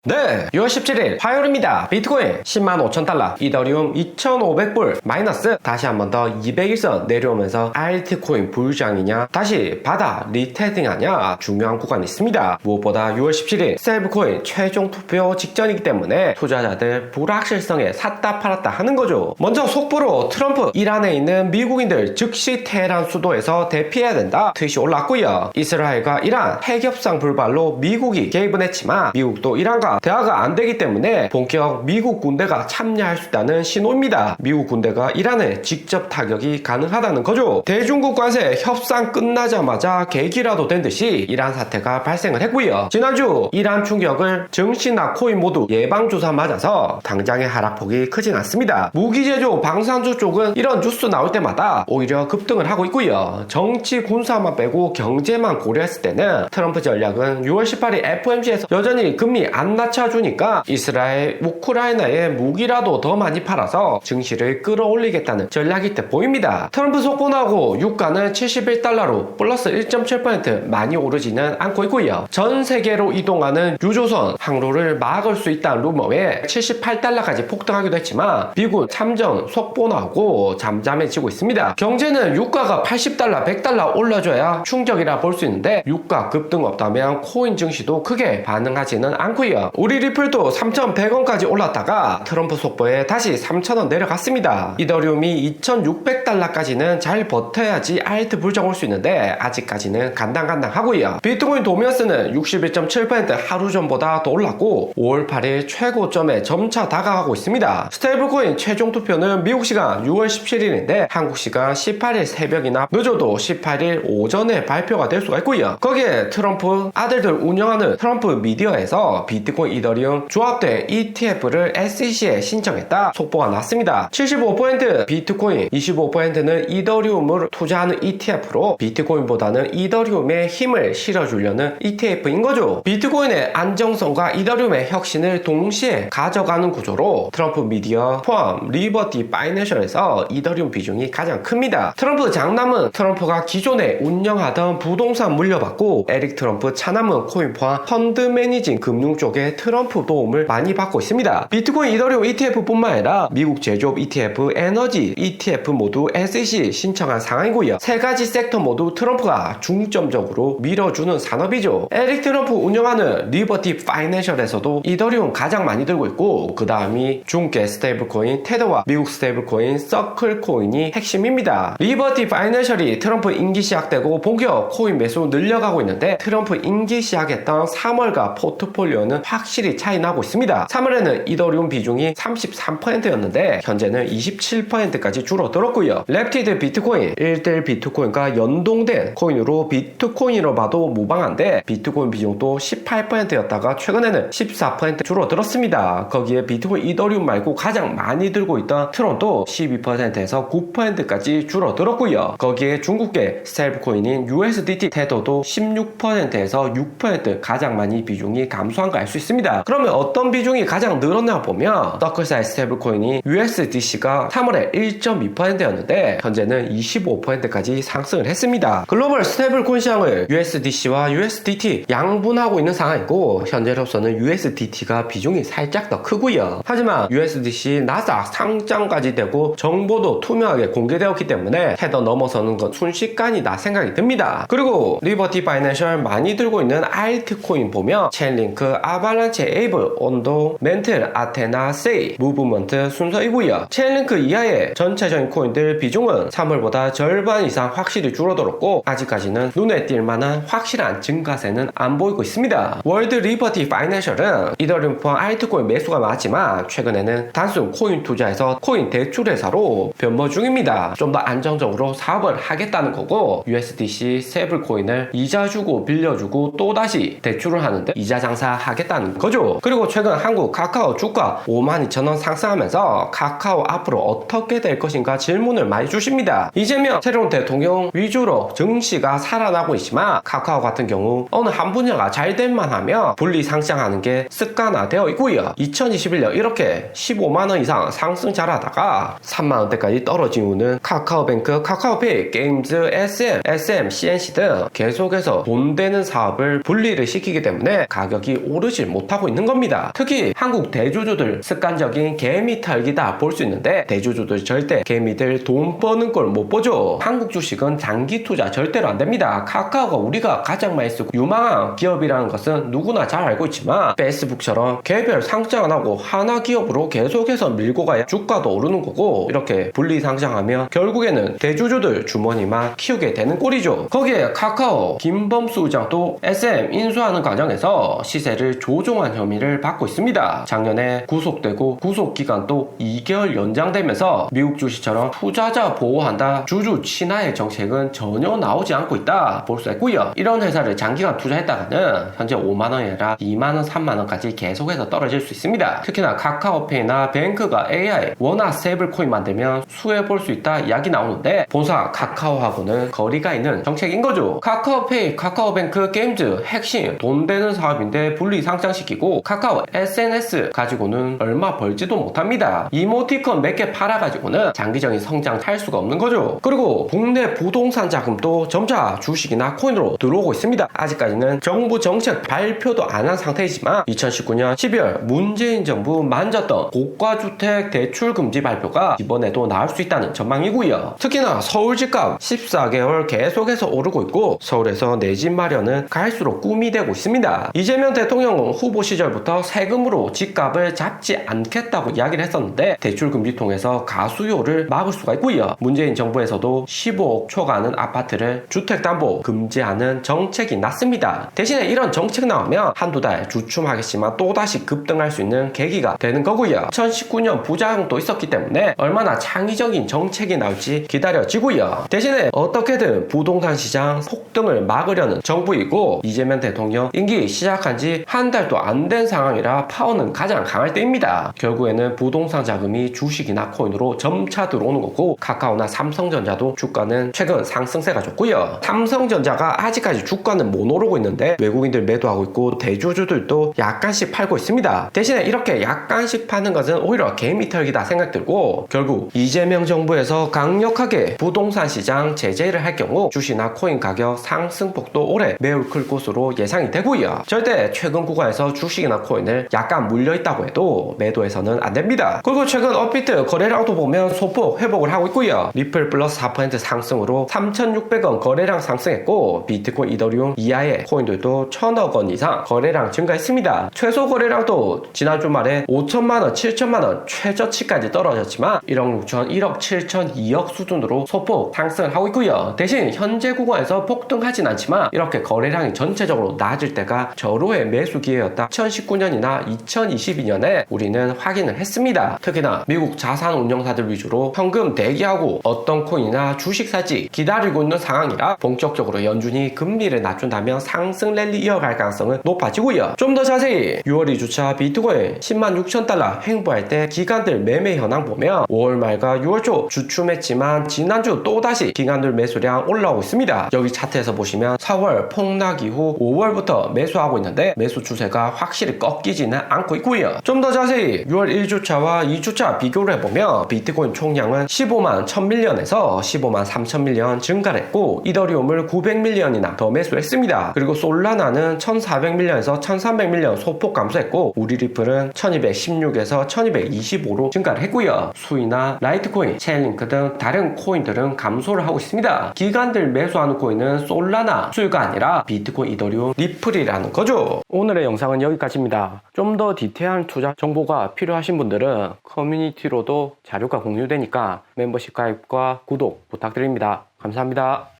네, 6월 17일 화요일입니다. 비트코인 105,000달러, 이더리움 2,500불 마이너스. 다시 한 번 더 201선 내려오면서 알트코인 불장이냐 다시 바다 리테딩하냐 중요한 구간이 있습니다. 무엇보다 6월 17일 셀브코인 최종 투표 직전이기 때문에 투자자들 불확실성에 샀다 팔았다 하는 거죠. 먼저 속보로 트럼프 이란에 있는 미국인들 즉시 테헤란 수도에서 대피해야 된다 트윗이 올랐고요. 이스라엘과 이란 핵협상 불발로 미국이 개입은 했지만 미국도 이란과 대화가 안 되기 때문에 본격 미국 군대가 참여할 수 있다는 신호입니다. 미국 군대가 이란에 직접 타격이 가능하다는 거죠. 대중국 관세 협상 끝나자마자 계기라도 된 듯이 이란 사태가 발생을 했고요. 지난주 이란 충격을 증시나 코인 모두 예방주사 맞아서 당장의 하락폭이 크진 않습니다. 무기제조 방산주 쪽은 이런 뉴스 나올 때마다 오히려 급등을 하고 있고요. 정치 군사만 빼고 경제만 고려했을 때는 트럼프 전략은 6월 18일 FOMC에서 여전히 금리 안 낮춰주니까 이스라엘, 우크라이나에 무기라도 더 많이 팔아서 증시를 끌어올리겠다는 전략이 때 보입니다. 트럼프 속보 나오고 유가는 71달러로 플러스 1.7% 많이 오르지는 않고 있고요. 전 세계로 이동하는 유조선 항로를 막을 수 있다는 루머에 78달러까지 폭등하기도 했지만 미국 참전 속보 나오고 잠잠해지고 있습니다. 경제는 유가가 80달러, 100달러 올라줘야 충격이라 볼 수 있는데 유가 급등 없다면 코인 증시도 크게 반응하지는 않고요. 우리 리플도 3,100원까지 올랐다가 트럼프 속보에 다시 3,000원 내려갔습니다. 이더리움이 2,600달러까지는 잘 버텨야지 알트 불정 올 수 있는데 아직까지는 간당간당하고요. 비트코인 도미너스는 61.7% 하루 전보다 더 올랐고 5월 8일 최고점에 점차 다가가고 있습니다. 스테이블코인 최종 투표는 미국 시간 6월 17일인데 한국 시간 18일 새벽이나 늦어도 18일 오전에 발표가 될 수가 있고요. 거기에 트럼프 아들들 운영하는 트럼프 미디어에서 비트코인 이더리움 조합된 ETF를 SEC에 신청했다 속보가 났습니다. 75% 비트코인, 25%는 이더리움을 투자하는 ETF로 비트코인보다는 이더리움에 힘을 실어주려는 ETF인 거죠. 비트코인의 안정성과 이더리움의 혁신을 동시에 가져가는 구조로 트럼프 미디어 포함 리버티 파이낸셜에서 이더리움 비중이 가장 큽니다. 트럼프 장남은 트럼프가 기존에 운영하던 부동산 물려받고 에릭 트럼프 차남은 코인 포함 펀드 매니징 금융 쪽에 트럼프 도움을 많이 받고 있습니다. 비트코인 이더리움 ETF 뿐만 아니라 미국 제조업 ETF, 에너지 ETF 모두 SEC 신청한 상황이고요. 세 가지 섹터 모두 트럼프가 중점적으로 밀어주는 산업이죠. 에릭 트럼프 운영하는 리버티 파이낸셜에서도 이더리움 가장 많이 들고 있고 그 다음이 중개 스테이블코인 테더와 미국 스테이블코인 서클코인이 핵심입니다. 리버티 파이낸셜이 트럼프 임기 시작되고 본격 코인 매수 늘려가고 있는데 트럼프 임기 시작했던 3월과 포트폴리오는 확실히 차이 나고 있습니다. 3월에는 이더리움 비중이 33%였는데 현재는 27%까지 줄어들었고요. 랩티드 비트코인 1대1 비트코인과 연동된 코인으로 비트코인으로 봐도 무방한데 비트코인 비중도 18%였다가 최근에는 14% 줄어들었습니다. 거기에 비트코인 이더리움 말고 가장 많이 들고 있던 트론도 12%에서 9%까지 줄어들었고요. 거기에 중국계 스테이블코인인 USDT 테더도 16%에서 6% 가장 많이 비중이 감소한 걸 알 수 있습니다. 그러면 어떤 비중이 가장 늘었나 보면 서클사이 스테이블코인이 USDC가 3월에 1.2%였는데 현재는 25%까지 상승을 했습니다. 글로벌 스테이블코인 시장을 USDC와 USDT 양분하고 있는 상황이고 현재로서는 USDT가 비중이 살짝 더 크고요. 하지만 USDC 나스닥 상장까지 되고 정보도 투명하게 공개되었기 때문에 테더 넘어서는 건 순식간이다 생각이 듭니다. 그리고 리버티 파이낸셜 많이 들고 있는 알트코인 보면 체인링크, 아발란체, 에이블, 온도, 멘틀, 아테나, 세이, 무브먼트 순서이고요. 체인링크 이하의 전체적인 코인들 비중은 3월보다 절반 이상 확실히 줄어들었고 아직까지는 눈에 띌 만한 확실한 증가세는 안 보이고 있습니다. 월드 리버티 파이낸셜은 이더리움 포함 알트코인 매수가 많았지만 최근에는 단순 코인 투자에서 코인 대출 회사로 변모 중입니다. 좀 더 안정적으로 사업을 하겠다는 거고 USDC 스테이블코인을 이자 주고 빌려주고 또다시 대출을 하는데 이자 장사하겠다는 거죠. 그리고 최근 한국 카카오 주가 52,000원 상승하면서 카카오 앞으로 어떻게 될 것인가 질문을 많이 주십니다. 이재명 새로운 대통령 위주로 증시가 살아나고 있지만 카카오 같은 경우 어느 한 분야가 잘 될만 하면 분리 상장하는 게 습관화되어 있고요. 2021년 이렇게 15만원 이상 상승 잘하다가 3만원대까지 떨어진 이유는 카카오뱅크, 카카오페이, 게임즈, SM, CNC 등 계속해서 돈 되는 사업을 분리를 시키기 때문에 가격이 오르질 못하고 있는 겁니다. 특히 한국 대주주들 습관적인 개미 털기다 볼 수 있는데 대주주들 절대 개미들 돈 버는 걸 못 보죠. 한국 주식은 장기 투자 절대로 안 됩니다. 카카오가 우리가 가장 많이 쓰고 유망한 기업이라는 것은 누구나 잘 알고 있지만 페이스북처럼 개별 상장 안 하고 하나 기업으로 계속해서 밀고 가야 주가도 오르는 거고 이렇게 분리 상장하면 결국에는 대주주들 주머니만 키우게 되는 꼴이죠. 거기에 카카오 김범수 의장도 SM 인수하는 과정에서 시세를 조종한 혐의를 받고 있습니다. 작년에 구속되고 구속 기간도 2개월 연장되면서 미국 주식처럼 투자자 보호한다 주주 친화의 정책은 전혀 나오지 않고 있다 볼 수 있고요. 이런 회사를 장기간 투자했다가는 현재 5만원이 아니라 2만원 3만원까지 계속해서 떨어질 수 있습니다. 특히나 카카오페이나 뱅크가 AI 원화 스테이블 코인 만들면 수혜 볼 수 있다 이야기 나오는데 본사 카카오하고는 거리가 있는 정책인 거죠. 카카오페이, 카카오뱅크, 게임즈 핵심 돈 되는 사업인데 분리 상장시키고 카카오 SNS 가지고는 얼마 벌지도 못합니다. 이모티콘 몇 개 팔아가지고는 장기적인 성장 할 수가 없는 거죠. 그리고 국내 부동산 자금도 점차 주식이나 코인으로 들어오고 있습니다. 아직까지는 정부 정책 발표도 안 한 상태이지만 2019년 12월 문재인 정부 만졌던 고가주택 대출 금지 발표가 이번에도 나올 수 있다는 전망이고요. 특히나 서울 집값 14개월 계속해서 오르고 있고 서울에서 내 집 마련은 갈수록 꿈이 되고 있습니다. 이재명 대통령은 후보 시절부터 세금으로 집값을 잡지 않겠다고 이야기를 했었는데 대출 금지 통해서 가수요를 막을 수가 있고요. 문재인 정부에서도 15억 초과하는 아파트를 주택담보 금지하는 정책이 났습니다. 대신에 이런 정책 나오면 한두 달 주춤하겠지만 또다시 급등할 수 있는 계기가 되는 거고요. 2019년 부작용도 있었기 때문에 얼마나 창의적인 정책이 나올지 기다려지고요. 대신에 어떻게든 부동산 시장 폭등을 막으려는 정부이고 이재명 대통령 임기 시작한 지 한 달도 안 된 상황이라 파워는 가장 강할 때입니다. 결국에는 부동산 자금이 주식이나 코인으로 점차 들어오는 거고 카카오나 삼성전자도 주가는 최근 상승세가 좋고요. 삼성전자가 아직까지 주가는 못 오르고 있는데 외국인들 매도하고 있고 대주주들도 약간씩 팔고 있습니다. 대신에 이렇게 약간씩 파는 것은 오히려 개미 털기다 생각 들고 결국 이재명 정부에서 강력하게 부동산 시장 제재를 할 경우 주식이나 코인 가격 상승폭도 올해 매우 클 것으로 예상이 되고요. 절대 최근 구간에서 주식이나 코인을 약간 물려있다고 해도 매도해서는 안 됩니다. 그리고 최근 업비트 거래량도 보면 소폭 회복을 하고 있고요. 리플 플러스 4% 상승으로 3,600원 거래량 상승했고 비트코인, 이더리움 이하의 코인들도 1,000억 원 이상 거래량 증가했습니다. 최소 거래량도 지난 주말에 5천만원, 7천만원 최저치까지 떨어졌지만 1억 6천, 1억 7천, 2억 수준으로 소폭 상승을 하고 있고요. 대신 현재 구간에서 폭등하진 않지만 이렇게 거래량이 전체적으로 낮을 때가 절호의 매수 기회였다. 2019년이나 2022년에 우리는 확인을 했습니다. 특히나 미국 자산 운용사들 위주로 현금 대기하고 어떤 코인이나 주식 살지 기다리고 있는 상황이라 본격적으로 연준이 금리를 낮춘다면 상승 랠리 이어갈 가능성은 높아지고요. 좀 더 자세히 6월 2주차 비트코인 10만 6천 달러 횡보할 때 기관들 매매 현황 보면 5월 말과 6월 초 주춤했지만 지난주 또다시 기관들 매수량 올라오고 있습니다. 여기 차트에서 보시면 4월 폭락 이후 5월부터 매수하고 있는데 매수 추세가 확실히 꺾이지는 않고 있고요. 좀 더 자세히 6월 1주차와 2주차 비교를 해보면 비트코인 총량은 15만 1000밀리언에서 15만 3000밀리언 증가를 했고 이더리움을 900밀리언이나 더 매수했습니다. 그리고 솔라나는 1400밀리언에서 1300밀리언 소폭 감소했고 우리 리플은 1216에서 1225로 증가를 했고요. 수이나 라이트코인, 체인링크 등 다른 코인들은 감소를 하고 있습니다. 기관들 매수하는 코인은 솔라나, 수요가 아니라 비트코인, 이더리움, 리플이라는 거죠. 오늘의 영상은 여기까지입니다. 좀 더 디테일한 투자 정보가 필요하신 분들은 커뮤니티로도 자료가 공유되니까 멤버십 가입과 구독 부탁드립니다. 감사합니다.